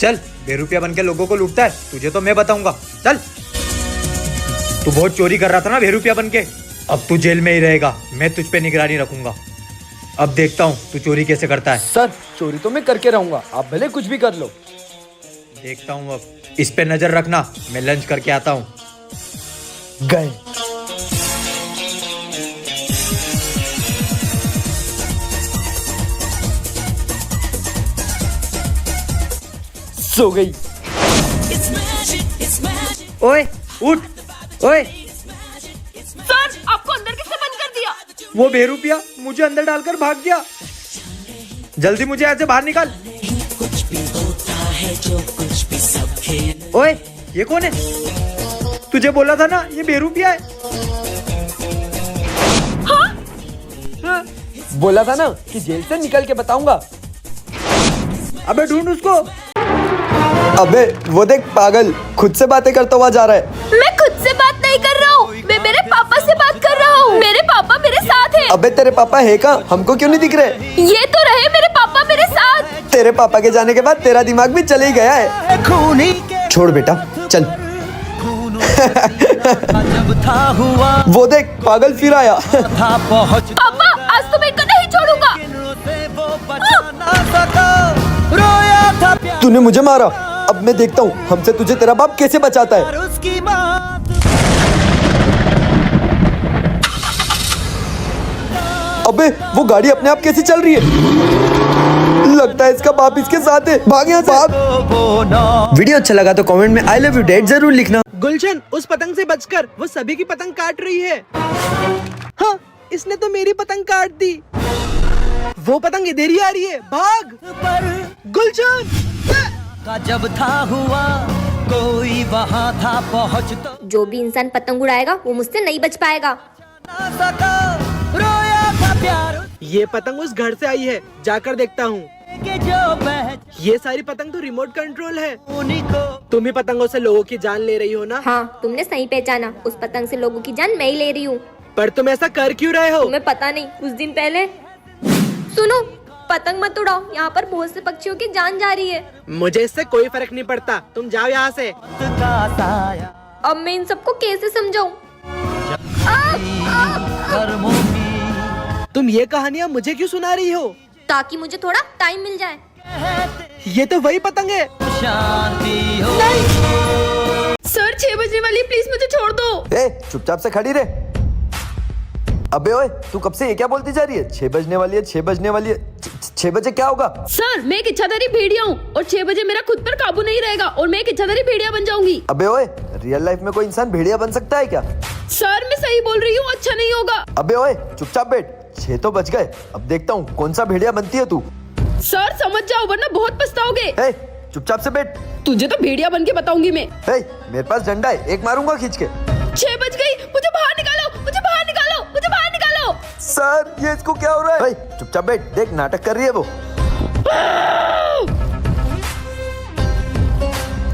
चल, बेरुपया बन के लोगों को लूटता है, तुझे तो मैं बताऊंगा। चल, तू बहुत चोरी कर रहा था ना बेरुपया बन के, अब तू जेल में ही रहेगा। मैं तुझ पे निगरानी रखूंगा। अब देखता हूँ तू चोरी कैसे करता है। सर, चोरी तो मैं करके रहूंगा, आप भले कुछ भी कर लो। देखता हूँ, अब इस पे नजर रखना, मैं लंच करके आता हूँ। गए। सो गई। ओए उठ, ओए। सर, आपको अंदर किसने बंद कर दिया? वो बेरुपया मुझे अंदर डालकर भाग गया। जल्दी मुझे ऐसे बाहर निकाल। ओए, ये कौन है? तुझे बोला था ना ये बेरुपया है। हाँ? बोला था ना कि जेल से निकल के बताऊंगा। अबे ढूंढ उसको। अबे वो देख, पागल खुद से बातें करता हुआ जा रहा है। मैं खुद से बात नहीं कर रहा हूँ, मैं मेरे पापा से बात कर रहा हूँ। मेरे पापा मेरे साथ हैं। अबे तेरे पापा है कहाँ? हमको क्यों नहीं दिख रहे? ये तो रहे मेरे पापा मेरे साथ। तेरे पापा के जाने के बाद तेरा दिमाग भी चले ही गया है। छोड़ बेटा, चल। वो देख, पागल फिर आया। पापा, आज तो मैं इनको नहीं छोड़ूंगा। तूने मुझे मारा, अब मैं देखता हूँ हमसे तुझे तेरा बाप कैसे बचाता है। अबे वो गाड़ी अपने आप कैसे चल रही है? लगता है इसका बाप इसके साथ है। भाग यहाँ से, भाग। वीडियो अच्छा लगा तो कमेंट में आई लव यू डैड जरूर लिखना। गुलशन, उस पतंग से बचकर, वो सभी की पतंग काट रही है। हाँ, इसने तो मेरी पतंग काट दी। वो पतंग इधर ही आ रही है, भाग। गुलशन, जब था हुआ कोई वहाँ था पहुँच तो जो भी इंसान पतंग उड़ाएगा वो मुझसे नहीं बच पाएगा। ना सका, रोया था प्यार ये पतंग उस घर से आई है, जाकर देखता हूँ। के जो बह ये सारी पतंग तो रिमोट कंट्रोल है। उन्हीं को तुम ही पतंगों से लोगों की जान ले रही हो ना? हाँ, तुमने सही पहचाना, उस पतंग से लोगों की जान मैं ही ले रही हूँ। पर तुम ऐसा कर क्यों रहे हो? तुम्हें पता नहीं, कुछ दिन पहले। सुनो, पतंग मत उड़ाओ, यहाँ पर बहुत से पक्षियों की जान जा रही है। मुझे इससे कोई फर्क नहीं पड़ता, तुम जाओ यहाँ से। का साया अब मैं इन सबको कैसे समझाऊं? कर्मों की तुम ये कहानियाँ मुझे क्यों सुना रही हो? ताकि मुझे थोड़ा टाइम मिल जाए। ये तो वही पतंग है। शांति हो। सर, 6 बजने वाली, प्लीज मुझे छोड़ दो। ए, चुपचाप से खड़ी रहे। अबे ओए, तू कब से ये क्या बोलती जा रही है? 6 बजने वाली है, 6 बजने वाली है। 6 बजे क्या होगा? सर, मैं एक इच्छाधारी भेड़िया हूँ और 6 बजे मेरा खुद पर काबू नहीं रहेगा और मैं एक इच्छाधारी भेड़िया बन जाऊंगी। अबे ओए, रियल लाइफ में कोई इंसान भेड़िया बन सकता है क्या? सर, मैं सही बोल रही हूँ, अच्छा नहीं होगा। अबे ओए, चुपचाप बैठ। 6 तो बज गए, अब देखता हूँ कौन सा भेड़िया बनती है तू। सर, समझ जाओ वरना बहुत पछताओगे। ए, चुपचाप से बैठ। तुझे तो भेड़िया बन के बताऊंगी मैं। ए, मेरे पास डंडा है, एक मारूंगा खींच के। 6 बज गई, मुझे बाहर निकालो, मुझे बाहर निकालो, मुझे बाहर निकालो। सर, ये इसको क्या हो रहा है? ए, चुपचाप बैठ, देख नाटक कर रही है वो।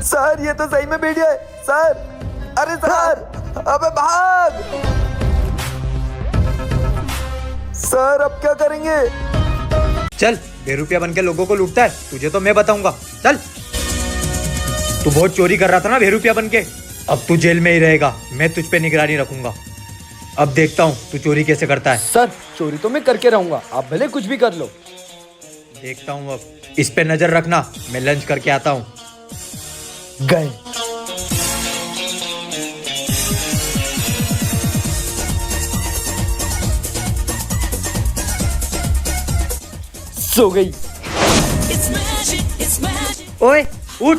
सर, ये तो सही में भेड़िया है। सर, अरे सर, अबे भाग। सर, अब क्या करेंगे? चल, बेरुपया बन के लोगों को लूटता है, तुझे तो मैं बताऊंगा। चल, तू बहुत चोरी कर रहा था ना बेरुपया बन के, अब तू जेल में ही रहेगा। मैं तुझ पे निगरानी रखूंगा। अब देखता हूँ तू चोरी कैसे करता है। सर, चोरी तो मैं करके रहूंगा, आप भले कुछ भी कर लो। देखता हूँ, अब इस पे नजर रखना, मैं लंच करके आता हूँ। गए। सो गई। ओए उठ,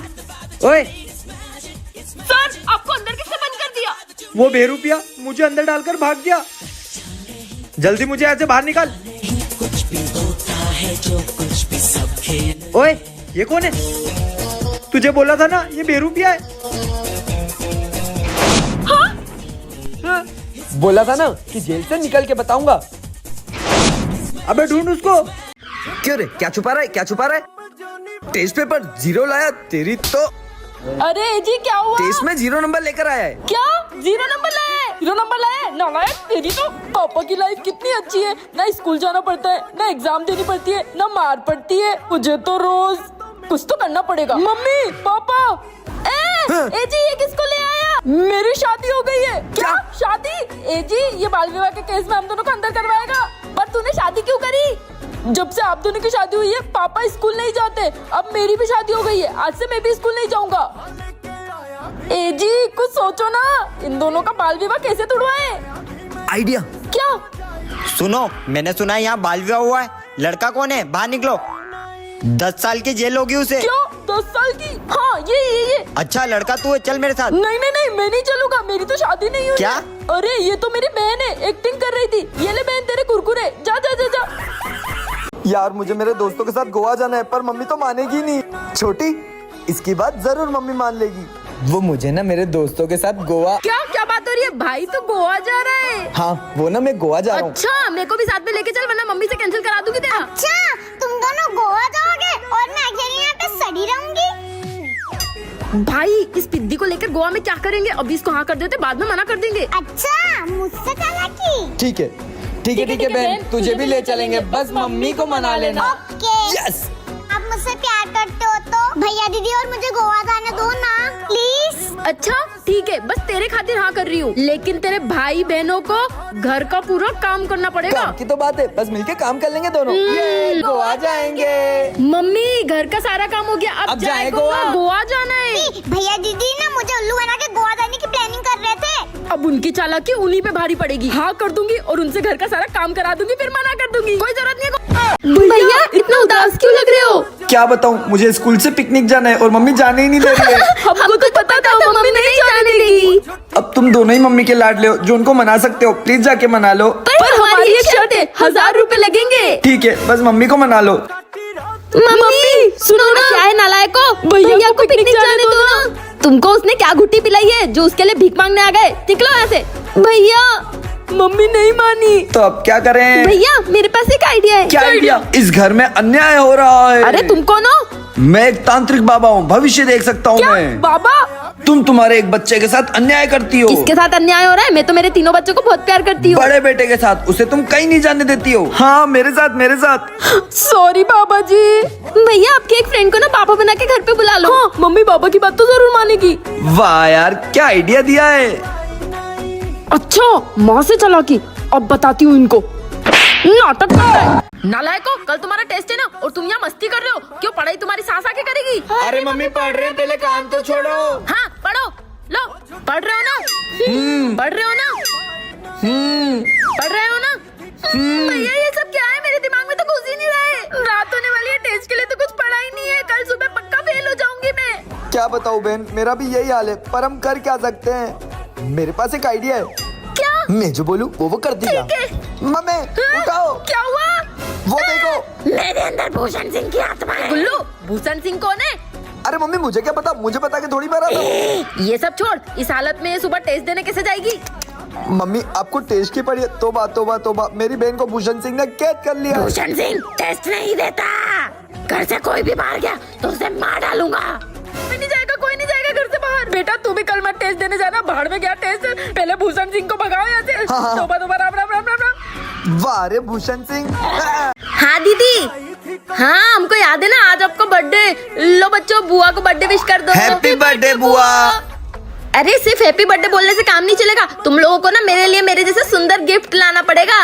ओए। सर, आपको अंदर किसने बंद कर दिया? वो बेरुपया मुझे अंदर डालकर भाग गया। जल्दी मुझे ऐसे बाहर निकाल। ओए, ये कौन है? तुझे बोला था ना ये बेरुपया है। हाँ? बोला था ना कि जेल से निकल के बताऊंगा। अबे ढूंढ उसको। क्यों रे, क्या छुपा रहा है? क्या छुपा रहा है? टेस्ट पेपर 0 लाया, तेरी तो। अरे जी, क्या हुआ? टेस्ट में 0 नंबर लेकर आया है। क्या 0 नंबर लाया है? 0 नंबर लाया है? नालायक, तेरी तो। पापा की लाइफ कितनी अच्छी है, ना स्कूल जाना पड़ता है, ना एग्जाम देनी पड़ती है, ना मार पड़ती है। मुझे तो रोज कुछ तो करना पड़ेगा। मम्मी पापा ए जी ये किसको ले आया? मेरी शादी हो गई है। क्या शादी? ए जी ये बाल विवाह के केस में हम दोनों को अंदर करवाएगा। पर तूने शादी क्यों करी? जब से आप दोनों की शादी हुई है पापा स्कूल नहीं जाते, अब मेरी भी शादी हो गई है, आज से मैं भी स्कूल नहीं जाऊंगा। ए जी कुछ सोचो ना, इन दोनों का बाल विवाह कैसे तुड़वाए? आइडिया। क्या? सुनो, मैंने सुना है यहाँ बाल विवाह हुआ है। लड़का कौन है? बाहर निकलो। 10 साल की जेल होगी उसे। क्यों 10 साल की? हाँ ये। अच्छा लड़का तू है, चल मेरे साथ। नहीं मैं नहीं चलूंगा, मेरी तो शादी नहीं हुई। क्या? अरे ये तो मेरी बहन है, एक्टिंग कर रही थी। ये ले बहन तेरे कुरकुरे, जा जा जा जा। यार मुझे मेरे दोस्तों के साथ गोवा जाना है, पर मम्मी तो मानेगी नहीं। छोटी, इसकी बात जरूर मम्मी मान लेगी। वो मुझे ना मेरे दोस्तों के साथ गोवा। क्या बात हो रही है? भाई तो गोवा जा रहा है। हाँ वो ना मैं गोवा जा रहा हूँ। अच्छा मेरे को भी साथ में लेके चल, वरना मम्मी से कैंसिल करा दूंगी तेरा। अच्छा तुम दोनों गोवा जाओगे और मैं अकेली यहाँ पे सड़ी रहूंगी। भाई इस पिद्दी को लेकर गोवा में क्या करेंगे? अभी इसको हाँ कर देते, बाद में मना कर देंगे। अच्छा मुझसे चालाकी। ठीक है बहन, तुझे भी ले चलेंगे, बस मम्मी को मना लेना। ओके। यस। आप मुझसे प्यार करते हो तो भैया दीदी और मुझे गोवा जाने दो ना प्लीज। अच्छा ठीक है, बस तेरे खातिर हाँ कर रही हूँ, लेकिन तेरे भाई बहनों को घर का पूरा काम करना पड़ेगा। काम की तो बात है, बस मिलके काम कर लेंगे दोनों। ये गोवा जाएंगे। मम्मी घर का सारा काम हो गया, अब जाए गोवा जाना है। भैया दीदी ना मुझे उल्लू बना के गोवा जाने की प्लानिंग कर रहे थे। अब उनकी चालाकी उन्हीं पे भारी पड़ेगी। हाँ कर दूंगी और उनसे घर का सारा काम करा दूंगी, फिर मना कर दूंगी। कोई जरूरत नहीं है। भैया इतना उदास क्यों लग रहे हो? क्या बताऊँ, मुझे स्कूल से पिकनिक जाना है और मम्मी जाने ही नहीं दे रही है। हमको तो पता था मम्मी नहीं जाने देगी। अब तुम दोनों ही मम्मी के लाडले हो, जो उनको मना सकते हो, प्लीज जाके मना लो। पर हमारी ये शर्त है, 1000 रुपए लगेंगे। ठीक है, बस मम्मी को मना लो। मम्मी सुनो ना, क्या है नालायक को, भैया को पिकनिक जाने दो ना। तुमको उसने क्या घुट्टी पिलाई है जो उसके लिए भीख मांगने आ गए? निकलो ऐसे। भैया मम्मी नहीं मानी। तो अब क्या करें? भैया मेरे पास एक आइडिया है। क्या आइडिया? इस घर में अन्याय हो रहा है। अरे तुम कौन हो? मैं एक तांत्रिक बाबा हूँ, भविष्य देख सकता हूँ मैं। बाबा? तुम तुम्हारे एक बच्चे के साथ अन्याय करती हो। किसके साथ अन्याय हो रहा है? मैं तो मेरे तीनों बच्चों को बहुत प्यार करती हूँ। बड़े बेटे के साथ, उसे तुम कहीं नहीं जाने देती हो। हाँ मेरे साथ। सॉरी बाबा जी। भैया आपके एक फ्रेंड को ना पापा बना के घर पे बुला लो। हाँ, मम्मी पापा की बात तो जरूर मानेगी। वाह यार क्या आइडिया दिया है। अच्छा माँ से चालाकी, अब बताती हूँ इनको। नाटक करता है। नालायको, कल तुम्हारा टेस्ट है ना और तुम यहाँ मस्ती कर रहे हो। क्यों? पढ़ाई तुम्हारी सास आके करेगी। अरे मम्मी पढ़ रहे हैं, पहले काम तो छोड़ो। हाँ पढ़ो, लो पढ़ रहे हो ना? पढ़ रहे हो ना? पढ़ रहे हो ना? भैया ये सब क्या है? मेरे दिमाग में तो घुस ही नहीं रहा है। रात होने वाली है, टेस्ट के लिए तो कुछ पढ़ा ही नहीं है। कल सुबह पक्का फेल हो जाऊंगी मैं। क्या बताऊँ बहन, मेरा भी यही हाल है, पर हम कर क्या सकते हैं। मेरे पास एक आइडिया है। क्या? मैं जो बोलूँ वो कर दिया। मम्मी उठाओ। क्या हुआ? वो देखो, मेरे अंदर भूषण सिंह की आत्मा है। गुल्लू, भूषण सिंह कौन है? अरे मम्मी मुझे क्या पता, मुझे पता के थोड़ी मारा था। ये सब छोड़, इस हालत में ये सुबह टेस्ट देने कैसे जाएगी? मम्मी आपको टेस्ट की पड़ी है। तोबा तोबा तोबा, मेरी बहन को भूषण सिंह ने कैद कर लिया। भूषण सिंह टेस्ट नहीं देता। घर से कोई भी बाहर गया तो उसे मार डालूंगा। कोई नहीं जाएगा घर से बाहर। बेटा तू भी कल मत टेस्ट देने जाना, बाहर में गया टेस्ट। पहले भूषण सिंह को भगाओ यहाँ से। तोबा तोबा, राम राम राम राम राम। वाह रे भूषण सिंह। हाँ दीदी, हाँ हमको याद है ना, आज आपका बर्थडे। लो बच्चों बुआ को बर्थडे विश कर दो। हैप्पी बर्थडे बुआ। अरे सिर्फ हैप्पी बर्थडे बोलने से काम नहीं चलेगा, तुम लोगों को ना मेरे लिए मेरे जैसे सुंदर गिफ्ट लाना पड़ेगा।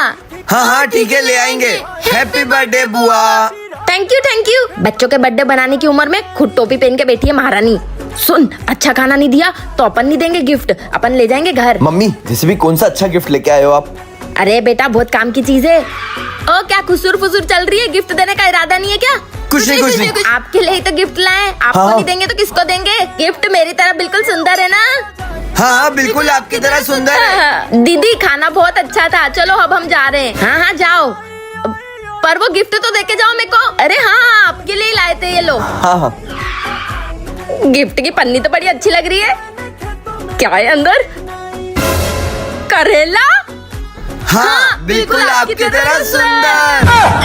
हाँ ठीक है, ले आएंगे। हैप्पी बर्थडे बुआ। Thank you. बच्चों के बर्थडे बनाने की उम्र में खुद टोपी पहन के बैठी है महारानी। सुन, अच्छा खाना नहीं दिया तो अपन नहीं देंगे गिफ्ट, अपन ले जाएंगे घर। मम्मी जैसे भी कौन सा अच्छा गिफ्ट लेके आए हो आप? अरे बेटा बहुत काम की चीज है। ओ क्या खुसुर फुसुर चल रही है? गिफ्ट देने का इरादा नहीं है क्या? कुछ नहीं। आपके लिए ही तो गिफ्ट लाए, आपको हाँ। नहीं देंगे तो किसको देंगे? गिफ्ट मेरी तरह बिल्कुल सुंदर है ना? हाँ बिल्कुल आपकी तरह सुंदर है। दीदी खाना बहुत अच्छा था, चलो अब हम जा रहे हैं। हाँ जाओ, पर वो गिफ्ट तो देके जाओ मेरे को। अरे हाँ आपके लिए लाए थे, ये लो। हाँ गिफ्ट की पन्नी तो बड़ी अच्छी लग रही है। क्या है अंदर? करेला। हाँ बिल्कुल आपकी तरह सुंदर।